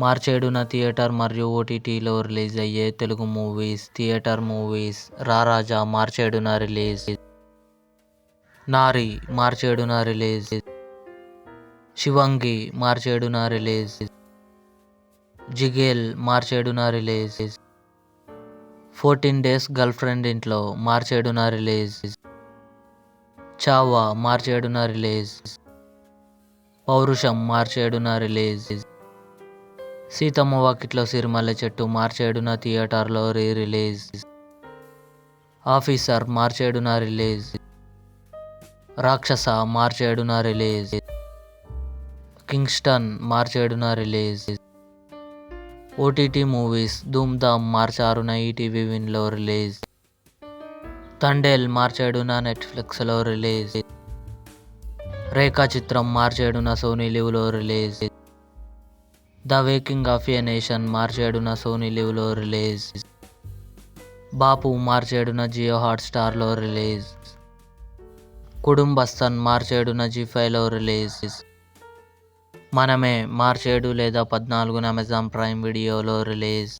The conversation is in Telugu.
మార్చేడున థియేటర్ మరియు ఓటీటీలో రిలీజ్ అయ్యే Telugu movies. Theatre movies: Raaraja మార్చేడున రిలీజ్. నారి మార్చేడున రిలీజ్. శివంగి మార్చేడున రిలీజ్. జిగేల్ మార్చేడున రిలీజ్. 14 డేస్ గర్ల్ ఫ్రెండ్ ఇంట్లో మార్చేడున రిలీజ్. చావా మార్చేడున రిలీజ్. పౌరుషం మార్చేడున రిలీజ్. సీతమ్మ వాకిట్లో సిరిమల్లె చెట్టు మార్చేడున థియేటర్లో రిలీజ్. ఆఫీసర్ మార్చేడున రిలీజ్. రాక్షస మార్చేడున రిలీజ్. కింగ్స్టన్ మార్చేడున release. OTT movies: Dhoom Dhaam March 6న ఈటీవీ విన్లో రిలీజ్. తండేల్ మార్చేడున నెట్ఫ్లిక్స్లో రిలీజ్. రేఖాచిత్రం మార్చేడున సోనీ లివ్లో release. The waking of a nation మార్చేడున సోనీ లివ్లో రిలీజ్. బాపు మార్చేడున జియో హాట్స్టార్లో రిలీజ్. కుటుంబస్థన్ మార్చేడున జీ5లో రిలీజ్. మనమే మార్చేడు లేదా 14న అమెజాన్ ప్రైమ్ వీడియోలో రిలీజ్.